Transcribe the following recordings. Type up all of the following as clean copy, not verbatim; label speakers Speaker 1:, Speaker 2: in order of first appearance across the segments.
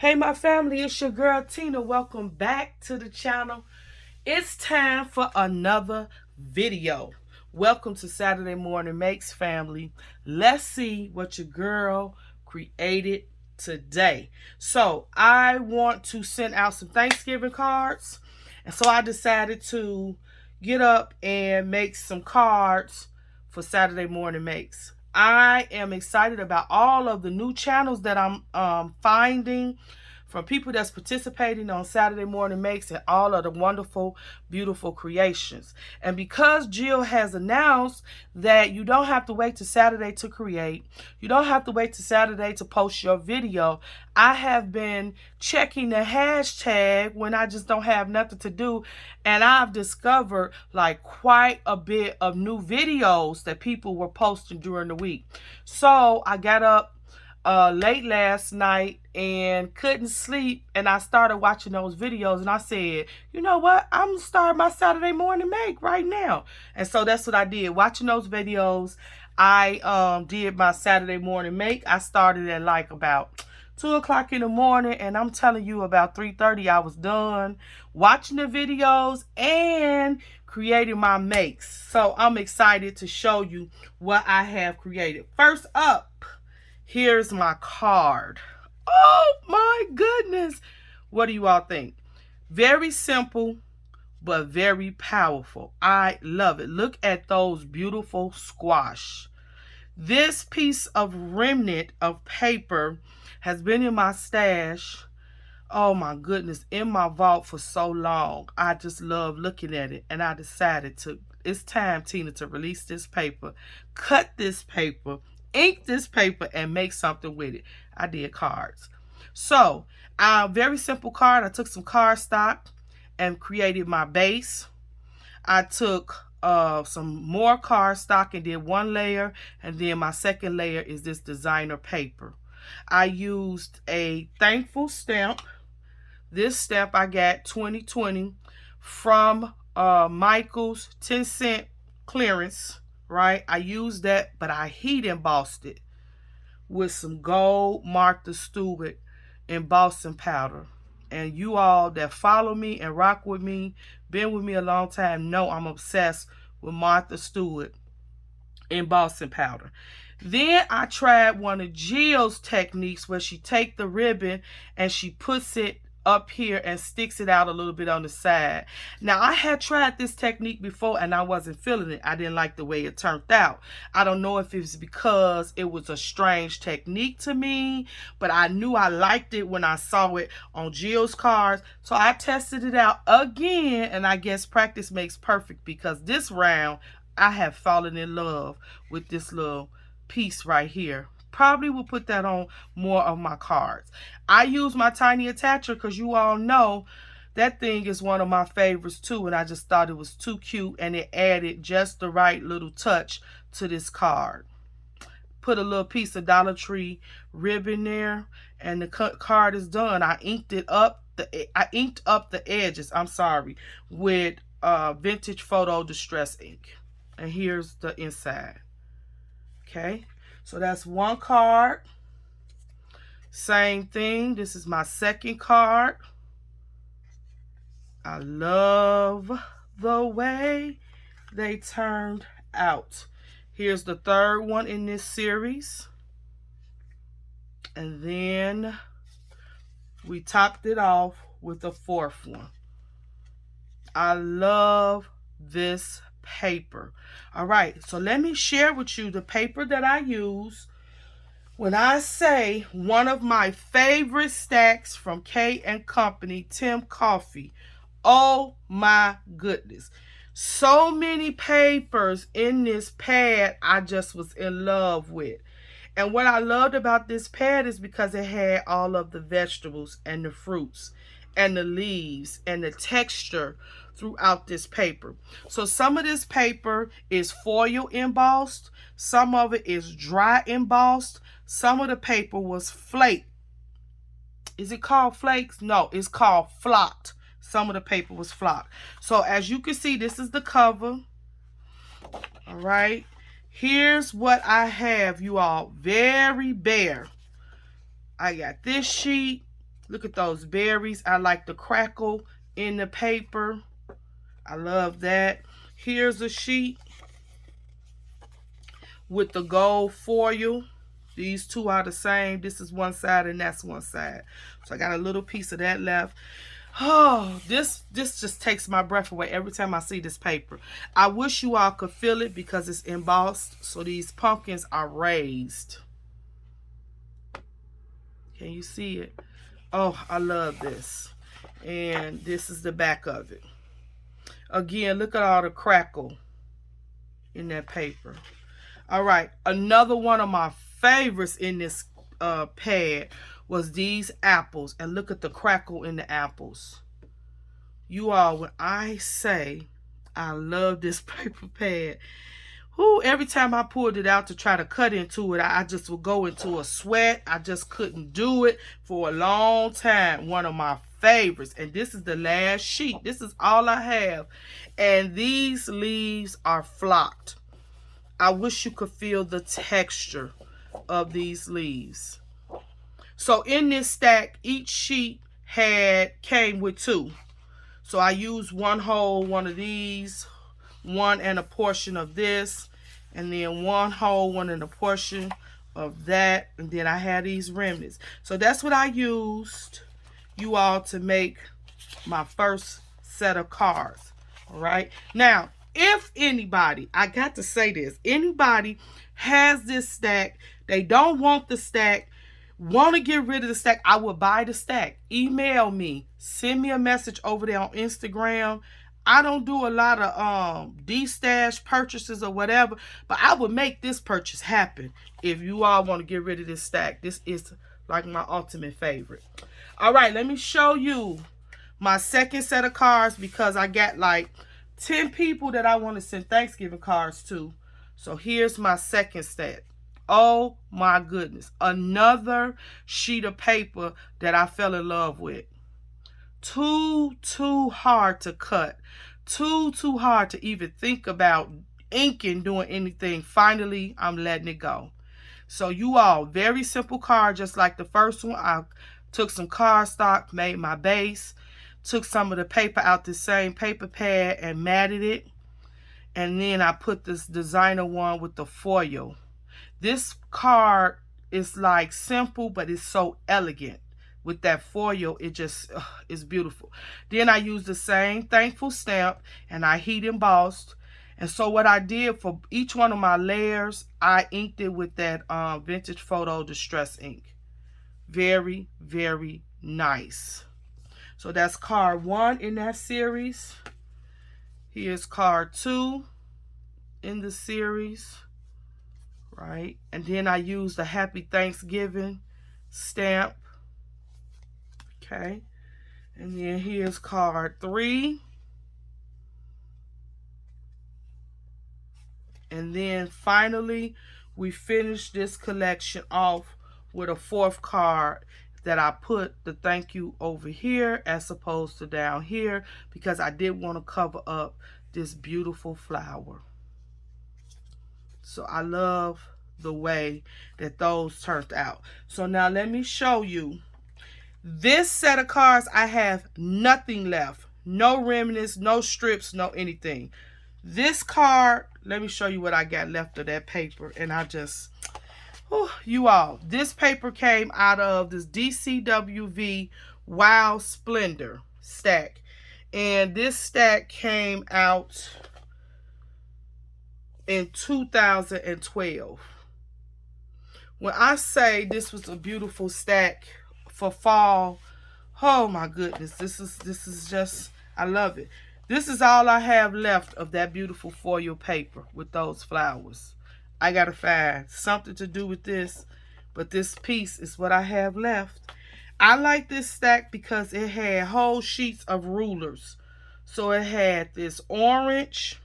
Speaker 1: Hey my family, it's your girl Tina. Welcome back to the channel. It's time for another video. Welcome to Saturday Morning Makes, family. Let's see what your girl created today. So I want to send out some Thanksgiving cards. And so I decided to get up and make some cards for Saturday Morning Makes. I am excited about all of the new channels that I'm finding from people that's participating on Saturday Morning Makes and all of the wonderful, beautiful creations. And because Jill has announced that you don't have to wait to Saturday to create, you don't have to wait to Saturday to post your video, I have been checking the hashtag when I just don't have nothing to do, and I've discovered like quite a bit of new videos that people were posting during the week. So I got up late last night and couldn't sleep, and I started watching those videos, and I said, you know what, I'm gonna start my Saturday morning make right now. And so that's what I did. Watching those videos, I did my Saturday morning make. I started at like about 2 o'clock in the morning, and I'm telling you, about 3:30 I was done watching the videos and creating my makes. So I'm excited to show you what I have created. First up, here's my card. Oh my goodness. What do you all think? Very simple, but very powerful. I love it. Look at those beautiful squash. This piece of remnant of paper has been in my stash, oh my goodness, in my vault for so long. I just love looking at it, and I decided it's time, Tina, to release this paper, cut this paper, ink this paper, and make something with it. I did cards. So, very simple card. I took some cardstock and created my base. I took some more cardstock and did one layer, and then my second layer is this designer paper. I used a thankful stamp. This stamp I got 2020 from Michael's 10-cent clearance, right? I used that, but I heat embossed it with some gold Martha Stewart embossing powder. And you all that follow me and rock with me, been with me a long time, know I'm obsessed with Martha Stewart embossing powder. Then I tried one of Jill's techniques where she take the ribbon and she puts it up here and sticks it out a little bit on the side. Now, I had tried this technique before and I wasn't feeling it. I didn't like the way it turned out. I don't know if it's because it was a strange technique to me, but I knew I liked it when I saw it on Jill's cards. So I tested it out again, and I guess practice makes perfect, because this round I have fallen in love with this little piece right here. Probably will put that on more of my cards. I use my tiny attacher because you all know that thing is one of my favorites too, and I just thought it was too cute, and it added just the right little touch to this card. Put a little piece of Dollar Tree ribbon there, and the card is done. I inked up the edges, I'm sorry, with vintage photo distress ink. And here's the inside. Okay, so that's one card. Same thing. This is my second card. I love the way they turned out. Here's the third one in this series. And then we topped it off with the fourth one. I love this paper. All right, so let me share with you the paper that I use when I say one of my favorite stacks from K & Company, Tim Coffee. Oh my goodness. So many papers in this pad I just was in love with. And what I loved about this pad is because it had all of the vegetables and the fruits and the leaves and the texture throughout this paper. So some of this paper is foil embossed, some of it is dry embossed, some of the paper was flaked. Is it called flakes? No, it's called flocked. Some of the paper was flocked. So as you can see, this is the cover. All right, here's what I have, you all. Very bare. I got this sheet, Look at those berries. I like the crackle in the paper. I love that. Here's a sheet with the gold foil. These two are the same. This is one side and that's one side. So I got a little piece of that left. Oh, this just takes my breath away every time I see this paper. I wish you all could feel it because it's embossed. So these pumpkins are raised. Can you see it? Oh, I love this. And this is the back of it. Again, look at all the crackle in that paper. All right, another one of my favorites in this pad was these apples. And look at the crackle in the apples. You all, when I say I love this paper pad, every time I pulled it out to try to cut into it, I just would go into a sweat. I just couldn't do it for a long time. One of my favorites. And this is the last sheet. This is all I have. And these leaves are flocked. I wish you could feel the texture of these leaves. So in this stack, each sheet came with two. So I used one whole one of these, one and a portion of this, and then one whole one and a portion of that, and then I had these remnants. So that's what I used, you all, to make my first set of cards. All right. Now, if anybody, I got to say this, anybody has this stack, they don't want the stack, want to get rid of the stack, I will buy the stack. Email me, send me a message over there on Instagram. I don't do a lot of de-stash purchases or whatever, but I would make this purchase happen if you all want to get rid of this stack. This is like my ultimate favorite. All right, let me show you my second set of cards because I got like 10 people that I want to send Thanksgiving cards to. So here's my second set. Oh my goodness. Another sheet of paper that I fell in love with. Too hard to cut. Too hard to even think about inking, doing anything. Finally, I'm letting it go. So you all, very simple card, just like the first one. I took some cardstock, made my base, took some of the paper out the same paper pad and matted it. And then I put this designer one with the foil. This card is like simple, but it's so elegant. With that foil, it just is beautiful. Then I used the same thankful stamp and I heat embossed. And so what I did for each one of my layers, I inked it with that vintage photo distress ink. Very, very nice. So that's card 1 in that series. Here's card 2 in the series. Right? And then I used the Happy Thanksgiving stamp. Okay. And then here's card 3. And then finally, we finished this collection off with a 4th card that I put the thank you over here as opposed to down here because I did want to cover up this beautiful flower. So I love the way that those turned out. So now let me show you. This set of cards, I have nothing left. No remnants, no strips, no anything. This card, let me show you what I got left of that paper. And I just, you all, this paper came out of this DCWV Wow Splendor stack. And this stack came out in 2012. When I say this was a beautiful stack for fall, oh my goodness, this is just, I love it. This is all I have left of that beautiful foil paper with those flowers. I gotta find something to do with this, but this piece is what I have left. I like this stack because it had whole sheets of rulers. So it had this orange,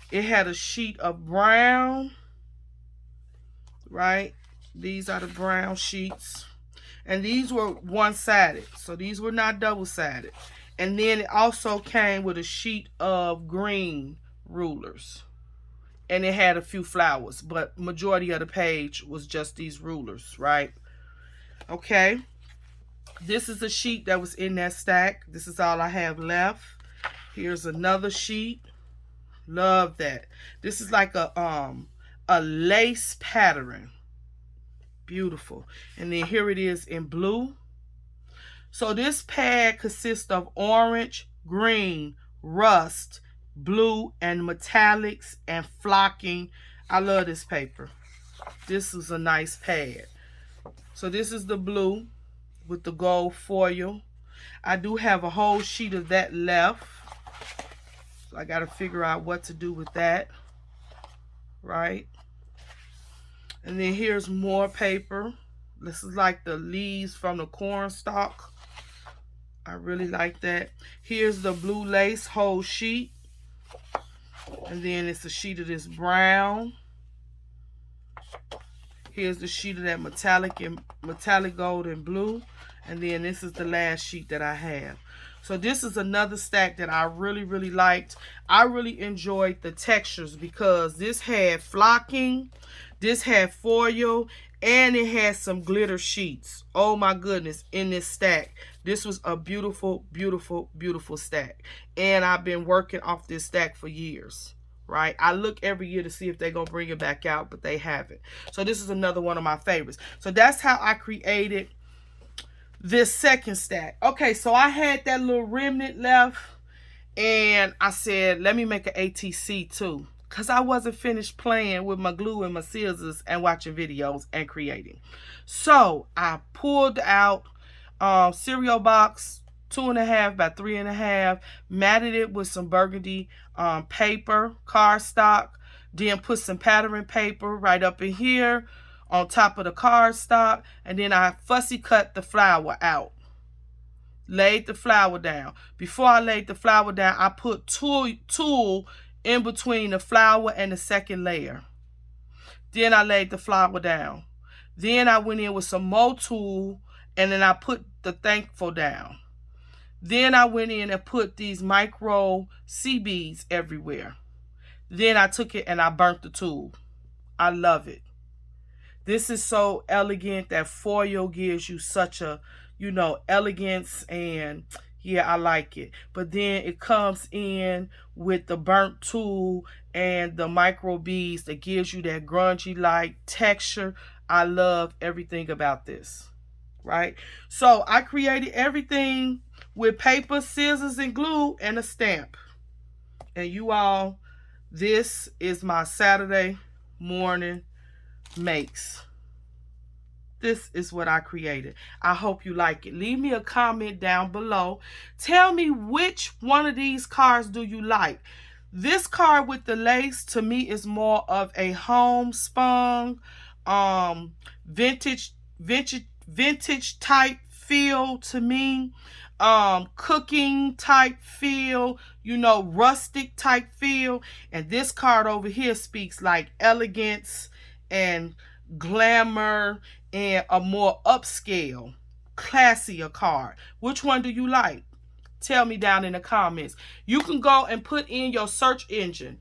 Speaker 1: it had a sheet of brown, right? These are the brown sheets. And these were one-sided, so these were not double-sided. And then it also came with a sheet of green rulers. And it had a few flowers, but majority of the page was just these rulers, right? Okay. This is a sheet that was in that stack. This is all I have left. Here's another sheet. Love that. This is like a lace pattern. Beautiful. And then here it is in blue. So this pad consists of orange, green, rust, blue, and metallics and flocking. I love this paper. This is a nice pad. So this is the blue with the gold foil. I do have a whole sheet of that left. So I got to figure out what to do with that. Right? And then here's more paper. This is like the leaves from the corn stalk. I really like that. Here's the blue lace whole sheet. And then it's a sheet of this brown. Here's the sheet of that metallic gold and blue. And then this is the last sheet that I have. So this is another stack that I really, really liked. I really enjoyed the textures because this had flocking, this had foil, and it had some glitter sheets. Oh my goodness, in this stack. This was a beautiful, beautiful, beautiful stack. And I've been working off this stack for years. Right? I look every year to see if they're going to bring it back out, but they haven't. So this is another one of my favorites. So that's how I created this second stack. Okay, so I had that little remnant left, and I said, let me make an ATC too, because I wasn't finished playing with my glue and my scissors and watching videos and creating. So I pulled out cereal box 2.5 by 3.5, matted it with some burgundy paper, cardstock, then put some pattern paper right up in here on top of the cardstock, and then I fussy cut the flower out. Laid the flower down. Before I laid the flower down, I put tulle in between the flower and the second layer. Then I laid the flower down. Then I went in with some more tulle, and then I put the thankful down. Then I went in and put these micro sea beads everywhere. Then I took it and I burnt the tulle. I love it. This is so elegant. That foil gives you such a, you know, elegance, and yeah, I like it. But then it comes in with the burnt tulle and the micro beads that gives you that grungy-like texture. I love everything about this, right? So I created everything with paper, scissors, and glue, and a stamp. And you all, this is my Saturday morning makes. This is what I created. I hope you like it. Leave me a comment down below. Tell me which one of these cards do you like. This card with the lace to me is more of a homespun, vintage type feel to me. Cooking type feel, you know, rustic type feel. And this card over here speaks like elegance and glamour and a more upscale, classier card. Which one do you like? Tell me down in the comments. You can go and put in your search engine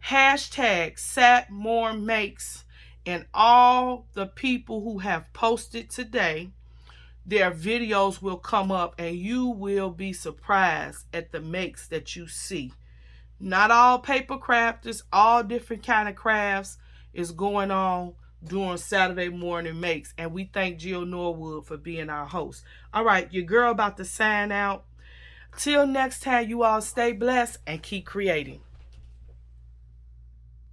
Speaker 1: hashtag #SatMoreMakes, and all the people who have posted today, their videos will come up, and you will be surprised at the makes that you see. Not all paper crafters, all different kind of crafts is going on during Saturday morning makes. And we thank Jill Norwood for being our host. All right, your girl about to sign out. Till next time, you all stay blessed and keep creating.